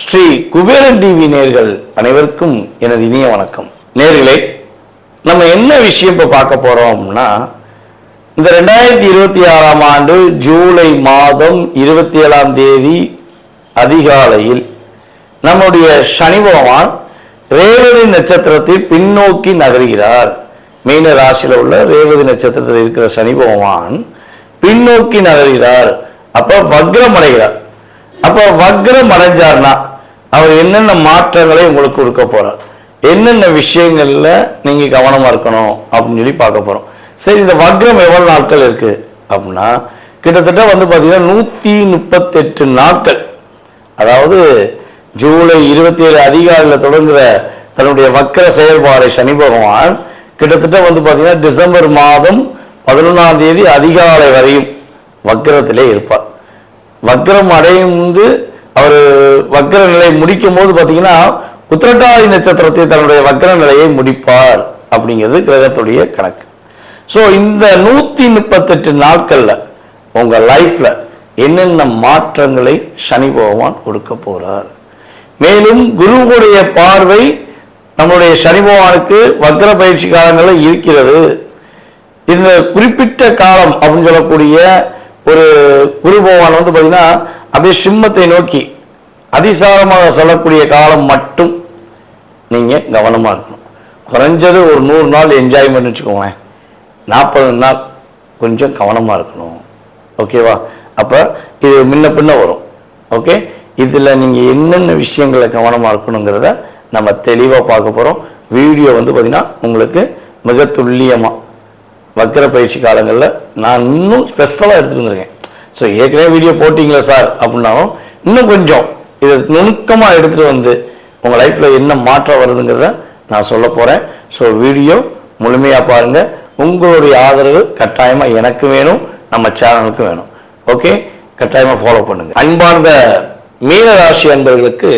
Sri Kuberan TV நேயர்கள் அனைவருக்கும் எனது இனிய வணக்கம். நேயர்களே, நம்ம என்ன விஷயம் இப்போ பார்க்க போறோம்னா, இந்த 2026ஆம் ஆண்டு ஜூலை மாதம் 27ஆம் தேதி அதிகாலையில் நம்முடைய சனி பகவான் ரேவதி நட்சத்திரத்தில் பின்னோக்கி நகர்கிறார். மீன ராசியில் உள்ள ரேவதி நட்சத்திரத்தில் இருக்கிற சனி பகவான் பின்னோக்கி நகர்கிறார். அப்ப வக்ரம் அடைகிறார். அப்ப வக்ரம் அடைஞ்சார்னா அவர் என்னென்ன மாற்றங்களை உங்களுக்கு கொடுக்க போறார், என்னென்ன விஷயங்கள்ல நீங்க கவனமா இருக்கணும் அப்படின்னு சொல்லி பார்க்க போறோம். சரி, இந்த வக்ரம் எவ்வளவு நாட்கள் இருக்கு அப்படின்னா, கிட்டத்தட்ட வந்து பாத்தீங்கன்னா 138 நாட்கள். அதாவது ஜூலை 27 அதிகாலையில் தொடங்குற தன்னுடைய வக்ர செயல்பாடை சனி பகவான் கிட்டத்தட்ட வந்து பாத்தீங்கன்னா டிசம்பர் மாதம் 11ஆம் தேதி அதிகாலை வரையும் வக்ரத்திலே இருப்பார். வக்ரம் அடையும் அவர் வக்ர நிலை முடிக்கும் போது பார்த்தீங்கன்னா உத்திரட்டாதி நட்சத்திரத்தை தன்னுடைய வக்ர நிலையை முடிப்பார் அப்படிங்கிறது கிரகத்துடைய கணக்கு. ஸோ இந்த 138 நாட்கள்ல உங்க லைஃப்ல என்னென்ன மாற்றங்களை சனி பகவான் கொடுக்க போறார். மேலும் குருவுடைய பார்வை நம்முடைய சனி பகவானுக்கு வக்ர பயிற்சி காலங்களில் இருக்கிறது. இந்த குறிப்பிட்ட காலம் அப்படின்னு சொல்லக்கூடிய ஒரு குரு பகவான் வந்து பார்த்தீங்கன்னா அப்படியே சிம்மத்தை நோக்கி அதிசாரமாக சொல்லக்கூடிய காலம் மட்டும் நீங்க கவனமா இருக்கணும். குறைஞ்சது ஒரு 100 நாள் என்ஜாய்மெண்ட் வச்சுக்கோங்க, 40 நாள் கொஞ்சம் கவனமா இருக்கணும். ஓகேவா? அப்ப இது முன்ன பின்ன வரும். ஓகே, இதுல நீங்க என்னென்ன விஷயங்களை கவனமா இருக்கணுங்கிறத நம்ம தெளிவா பார்க்க போறோம். வீடியோ வந்து பார்த்தீங்கன்னா உங்களுக்கு மிக துல்லியமா வக்ர பயிற்சி காலங்களில் நான் இன்னும் ஸ்பெஷலாக எடுத்துட்டு வந்திருக்கேன். ஸோ ஏற்கனவே வீடியோ போட்டிங்களா சார் அப்படின்னாலும் இன்னும் கொஞ்சம் இதை நுணுக்கமாக எடுத்துகிட்டு வந்து உங்கள் லைஃப்பில் என்ன மாற்றம் வருதுங்கிறத நான் சொல்ல போகிறேன். ஸோ வீடியோ முழுமையாக பாருங்கள். உங்களுடைய ஆதரவு கட்டாயமாக எனக்கு வேணும், நம்ம சேனலுக்கு வேணும். ஓகே, கட்டாயமாக ஃபாலோ பண்ணுங்கள். அன்பார்ந்த மீன ராசி அன்பர்களுக்கு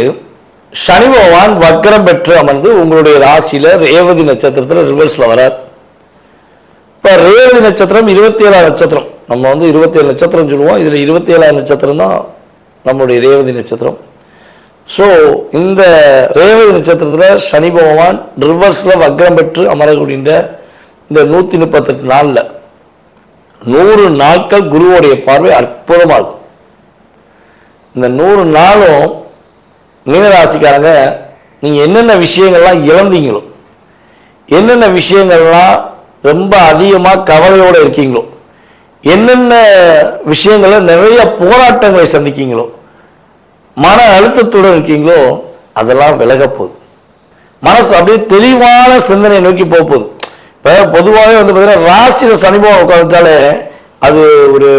சனி பகவான் வக்ரம் பெற்று அமர்ந்து உங்களுடைய ராசியில் ரேவதி நட்சத்திரத்தில் ரிவர்ஸில் வரார். இப்போ ரேவதி நட்சத்திரம் 27ஆம் நட்சத்திரம். நம்ம வந்து 27 நட்சத்திரம் சொல்லுவோம். இதில் 27ஆம் நட்சத்திரம் தான் நம்மளுடைய ரேவதி நட்சத்திரம். ஸோ இந்த ரேவதி நட்சத்திரத்தில் சனி பகவான் ரிவர்ஸில் வக்ரம் பெற்று அமரக்கூடிய இந்த 138 நாளில் 100 நாட்கள் குருவோடைய பார்வை அற்புதமாக இருக்கும். இந்த 100 நாளும் மீனராசிக்காரங்க நீங்கள் என்னென்ன விஷயங்கள்லாம் இழந்தீங்களோ, என்னென்ன விஷயங்கள்லாம் ரொம்ப அதிகமாக கவலையோடு இருக்கீங்களோ, என்னென்ன விஷயங்கள நிறைய போராட்டங்களை சந்திக்கீங்களோ, மன அழுத்தத்துடன் இருக்கீங்களோ, அதெல்லாம் விலக போகுது. மனசு அப்படியே தெளிவான சிந்தனை நோக்கி போகுது. இப்போ பொதுவாகவே வந்து பார்த்தீங்கன்னா ராசியில் சனி பகவான் உட்காந்துட்டாலே அது ஒரு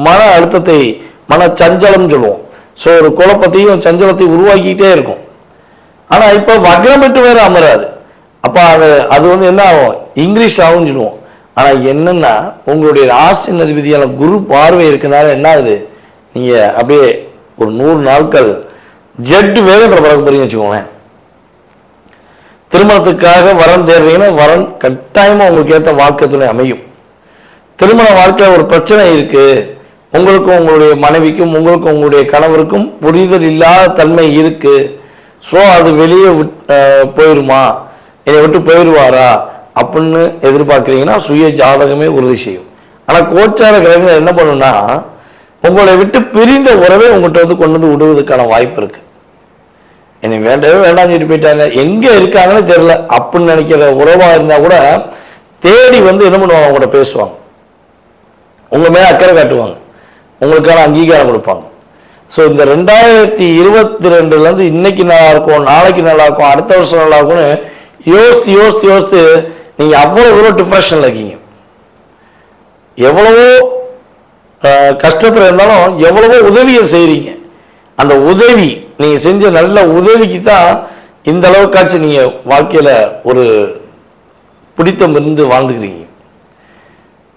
மன அழுத்தத்தை, மன சஞ்சலம் சொல்லுவோம். ஸோ ஒரு குழப்பத்தையும் சஞ்சலத்தையும் உருவாக்கிக்கிட்டே இருக்கும். ஆனால் இப்போ வக்ரம் பெற்று வேறு அமராது. அப்போ அது வந்து என்ன ஆகும், இங்கிலீஷ் ஆகும்னு சொல்லுவோம். ஆனால் என்னன்னா உங்களுடைய ராசி அதிபதியான குரு பார்வை இருக்கனால என்ன ஆகுது, நீங்கள் அப்படியே ஒரு 100 நாட்கள் ஜெட் வேகத்தில் பறக்க போறீங்கன்னு வச்சுக்கோங்களேன். திருமணத்துக்காக வரன் தேடுறீங்கன்னா வரன் கட்டாயமாக உங்களுக்கு ஏற்ற வாழ்க்கை துணை அமையும். திருமண வாழ்க்கையில் ஒரு பிரச்சனை இருக்கு, உங்களுக்கும் உங்களுடைய மனைவிக்கும் உங்களுக்கும் உங்களுடைய கணவருக்கும் புரிதல் இல்லாத தன்மை இருக்கு. ஸோ அது வெளியே போயிருமா, என்னை விட்டு போயிடுவாரா அப்படின்னு எதிர்பார்க்குறீங்கன்னா சுய ஜாதகமே உறுதி செய்யும். ஆனால் கோச்சார கிரகங்கள் என்ன பண்ணுன்னா உங்களை விட்டு பிரிந்த உறவே உங்கள்கிட்ட வந்து கொண்டு வந்து விடுவதற்கான வாய்ப்பு இருக்கு. என்னை வேண்டவே வேண்டாம்னு சொல்லிட்டு போயிட்டாங்க, எங்கே இருக்காங்கன்னு தெரியல அப்படின்னு நினைக்கிற உறவாக இருந்தால் கூட தேடி வந்து என்ன பண்ணுவாங்க, உங்கள்கிட்ட பேசுவாங்க, உங்கள் மேலே அக்கறை காட்டுவாங்க, உங்களுக்கான அங்கீகாரம் கொடுப்பாங்க. ஸோ இந்த 2022 இன்னைக்கு நல்லா இருக்கும், நாளைக்கு நல்லா இருக்கும், அடுத்த வருஷம் நல்லா இருக்கும்னு யோசித்து யோசித்து யோசித்து நீங்கள் அவ்வளோ தூரம் டிப்ரெஷனில் இருக்கீங்க. எவ்வளவோ கஷ்டத்தில் இருந்தாலும் எவ்வளவோ உதவியை செய்கிறீங்க. அந்த உதவி நீங்கள் செஞ்ச நல்ல உதவிக்கு தான் இந்த அளவுக்காச்சும் நீங்கள் வாழ்க்கையில் ஒரு பிடித்தம் இருந்து வாழ்ந்துக்கிறீங்க.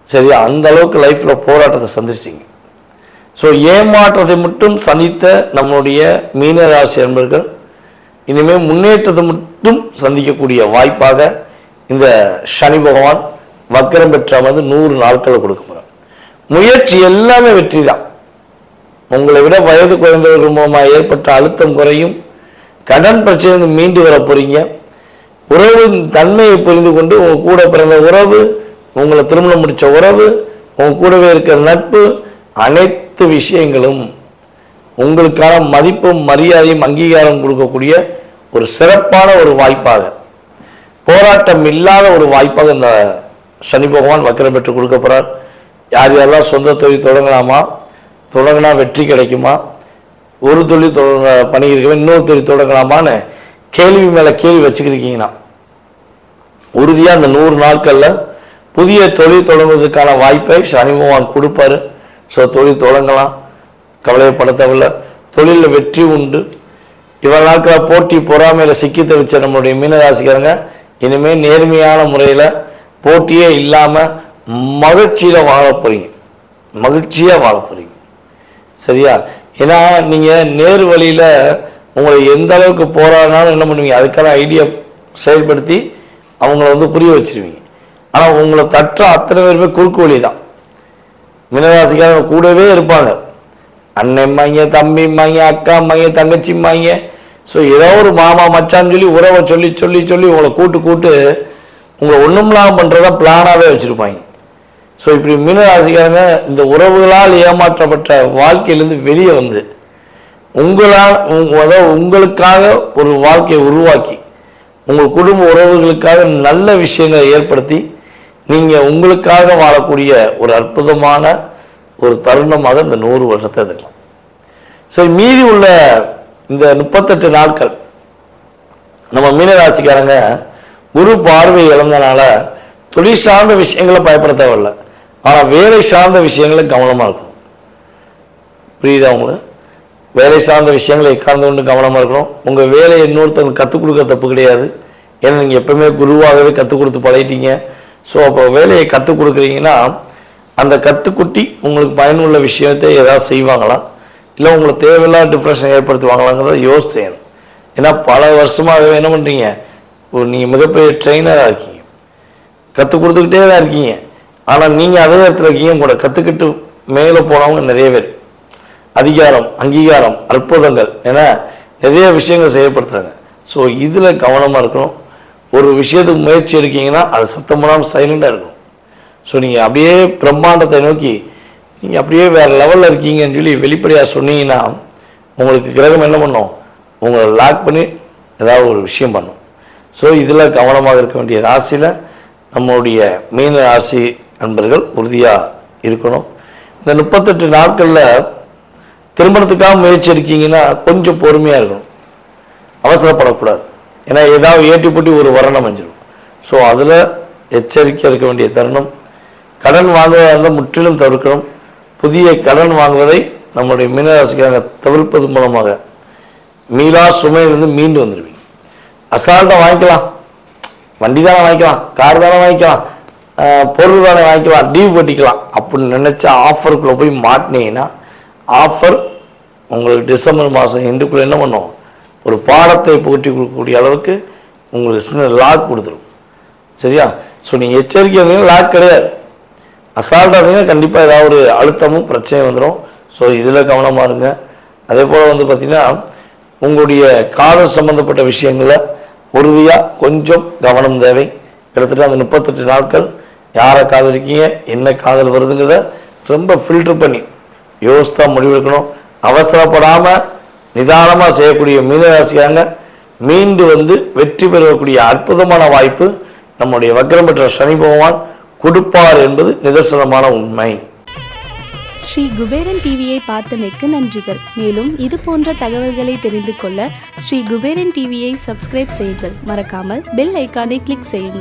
சரியா? அந்த அளவுக்கு லைஃப்பில் போராட்டத்தை சந்திச்சிங்க. ஸோ ஏமாற்றத்தை மட்டும் சந்தித்த நம்மளுடைய மீனராசி அன்பர்கள் இனிமேல் முன்னேற்றத்தை மட்டும் சந்திக்கக்கூடிய வாய்ப்பாக இந்த சனி பகவான் வக்ரம் பெற்ற 100 நாட்களை கொடுக்க போகிறார். முயற்சி எல்லாமே வெற்றி தான். உங்களை விட வயது குறைந்தவர்கள் மூலமாக ஏற்பட்ட அழுத்தம் குறையும். கடன் பிரச்சனை மீண்டு வர போறீங்க. உறவு தன்மையை புரிந்து கொண்டு உங்க கூட பிறந்த உறவு, உங்களை திருமணம் முடிச்ச உறவு, உங்க கூடவே இருக்கிற நட்பு, அனைத்து விஷயங்களும் உங்களுக்கான மதிப்பும் மரியாதையும் அங்கீகாரம் கொடுக்கக்கூடிய ஒரு சிறப்பான ஒரு வாய்ப்பாக, போராட்டம் இல்லாத ஒரு வாய்ப்பாக இந்த சனி பகவான் வக்கரம் பெற்று கொடுக்க போறார். யார் யாரெல்லாம் சொந்த தொழில் தொடங்கலாமா, தொடங்கினா வெற்றி கிடைக்குமா, ஒரு தொழில் பண்ணியிருக்கவே இன்னொரு தொழில் தொடங்கலாமான்னு கேள்வி மேலே கேள்வி வச்சுக்கிருக்கீங்கன்னா உறுதியாக அந்த 100 நாட்களில் புதிய தொழில் தொடங்குவதற்கான வாய்ப்பை சனி பகவான் கொடுப்பாரு. ஸோ தொழில் தொடங்கலாம், கவலைப்பட தேவையில்லை. தொழிலில் வெற்றி உண்டு. இவ்வளவு நாட்களாக போட்டி பொறாமையில் சிக்கி தவிச்ச நம்மளுடைய மீனராசிக்காரங்க இனிமேல் நேர்மையான முறையில் போட்டியே இல்லாமல் மகிழ்ச்சியில் வாழ போறீங்க. மகிழ்ச்சியாக வாழ போறீங்க. சரியா? ஏன்னா நீங்கள் நேர் வழியில் உங்களை எந்த அளவுக்கு போராடினாலும் என்ன பண்ணுவீங்க, அதுக்கான ஐடியா செயல்படுத்தி அவங்கள புரிய வச்சிருவீங்க. ஆனால் உங்களை தற்ற அத்தனை பேருமே குறுக்கு வழி தான். மீனராசிக்காரங்க கூடவே இருப்பாங்க. அண்ணன்மாங்க, தம்பிம்பாங்க, அக்காம்பாங்க, தங்கச்சிம்பாங்க. ஸோ ஏதோ ஒரு மாமா மச்சான்னு சொல்லி உறவை சொல்லி சொல்லி சொல்லி உங்களை கூட்டு உங்களை ஒன்றுமில்லாமல் பண்ணுறதா பிளானாகவே வச்சுருப்பாங்க. ஸோ இப்படி மீனராசிக்காரங்க இந்த உறவுகளால் ஏமாற்றப்பட்ட வாழ்க்கையிலேருந்து வெளியே வந்து உங்களுக்காக ஒரு வாழ்க்கையை உருவாக்கி உங்கள் குடும்ப உறவுகளுக்காக நல்ல விஷயங்களை ஏற்படுத்தி நீங்கள் உங்களுக்காக வாழக்கூடிய ஒரு அற்புதமான ஒரு தருணமாக இந்த 100 வருஷத்தை எடுக்கலாம். சரி, மீதி உள்ள இந்த 38 நாட்கள் நம்ம மீனராசிக்காரங்க குரு பார்வை இழந்தனால தொழில் சார்ந்த விஷயங்களை பயப்பட தேவையில்லை. ஆனால் வேலை சார்ந்த விஷயங்களை கவனமாக இருக்கணும். புரியுதா உங்களுக்கு? வேலை சார்ந்த விஷயங்களை எக்கார்ந்து கொண்டு கவனமாக இருக்கணும். உங்கள் வேலையை இன்னொருத்தவங்க கற்றுக் கொடுக்க தப்பு கிடையாது. ஏன்னா நீங்கள் எப்பவுமே குருவாகவே கற்றுக் கொடுத்து பழகிட்டீங்க. ஸோ அப்போ வேலையை கற்றுக் கொடுக்குறீங்கன்னா அந்த கற்றுக்குட்டி உங்களுக்கு பயனுள்ள விஷயத்தை ஏதாவது செய்வாங்களா, இல்லை உங்களை தேவையில்லாத டிப்ரெஷன் ஏற்படுத்துவாங்களாங்கிறத யோசிச்சேன். ஏன்னா பல வருஷமாகவே என்ன பண்ணுறீங்க, நீங்கள் மிகப்பெரிய ட்ரெயினராக இருக்கீங்க, கற்றுக் கொடுத்துக்கிட்டே தான் இருக்கீங்க. ஆனால் நீங்கள் அதே இடத்துல இருக்கீங்க கூட கற்றுக்கிட்டு மேலே போனவங்க நிறைய பேர். அதிகாரம், அங்கீகாரம், அற்புதங்கள் என நிறைய விஷயங்கள் செயல்படுத்துகிறாங்க. ஸோ இதில் கவனமாக இருக்கணும். ஒரு விஷயத்துக்கு முயற்சி இருக்கீங்கன்னா அது சத்தம் பண்ணாமல் சைலண்டாக இருக்கணும். ஸோ நீங்கள் அப்படியே பிரம்மாண்டத்தை நோக்கி நீங்கள் அப்படியே வேறு லெவலில் இருக்கீங்கன்னு சொல்லி வெளிப்படையாக சொன்னீங்கன்னா உங்களுக்கு கிரகம் என்ன பண்ணும், உங்களை லாக் பண்ணி ஏதாவது ஒரு விஷயம் பண்ணும். ஸோ இதில் கவனமாக இருக்க வேண்டிய ராசியில் நம்மளுடைய மீன ராசி நண்பர்கள் உறுதியாக இருக்கணும். இந்த 38 நாட்களில் திருமணத்துக்காக முயற்சி இருக்கீங்கன்னா கொஞ்சம் பொறுமையாக இருக்கணும், அவசரப்படக்கூடாது. ஏன்னா ஏதாவது ஏட்டி போட்டி ஒரு வரணம் வந்துடும். ஸோ அதில் எச்சரிக்கையாக இருக்க வேண்டிய தருணம். கடன் வாங்குவதாக இருந்தால் முற்றிலும் தவிர்க்கணும். புதிய கடன் வாங்குவதை நம்முடைய மீனராசிக்காரங்க தவிர்ப்பது மூலமாக மீளா சுமையிலிருந்து மீண்டு வந்துடுவீங்க. அசால்ட்டாக வாங்கிக்கலாம், வண்டி தானே வாங்கிக்கலாம், கார் தானே வாங்கிக்கலாம், பொருள் தானே வாங்கிக்கலாம், டியூ கட்டிக்கலாம் அப்படின்னு நினச்ச ஆஃபருக்குள்ளே போய் மாட்டினீங்கன்னா ஆஃபர் உங்களுக்கு டிசம்பர் மாதம் எண்டுக்குள்ளே என்ன பண்ணும், ஒரு பாடத்தை புகட்டி கொடுக்கக்கூடிய அளவுக்கு உங்களுக்கு சின்ன லாக் கொடுத்துரும். சரியா? ஸோ நீங்கள் எச்சரிக்கை இருந்தீங்கன்னா லாக் கிடையாது. அசால்ட்டாக இருந்தீங்கன்னா கண்டிப்பாக ஏதாவது ஒரு அழுத்தமும் பிரச்சனையும் வந்துடும். ஸோ இதில் கவனமாக இருங்க. அதே போல் பார்த்திங்கன்னா உங்களுடைய காதல் சம்மந்தப்பட்ட விஷயங்களில் உறுதியாக கொஞ்சம் கவனம் தேவை. கிட்டத்தட்ட அந்த 38 நாட்கள் யாரை காதலிக்கீங்க, என்ன காதல் வருதுங்கிறத ரொம்ப ஃபில்டர் பண்ணி யோசித்தா முடிவெடுக்கணும். அவசரப்படாமல் நிதானமாக செய்யக்கூடிய மீனராசிக்காரங்க மீண்டு வெற்றி பெறக்கூடிய அற்புதமான வாய்ப்பு நம்முடைய வக்ரம் பெற்ற சனி பகவான் கொடுப்பார் என்பது நிதர்சனமான உண்மை. ஸ்ரீ குபேரன் டிவியை பார்த்தமைக்கு நன்றிகள். மேலும் இது போன்ற தகவல்களை தெரிந்து கொள்ள ஸ்ரீ குபேரன் டிவியை சப்ஸ்கிரைப் செய்யுங்கள். மறக்காமல் பெல் ஐக்கானை கிளிக் செய்யுங்கள்.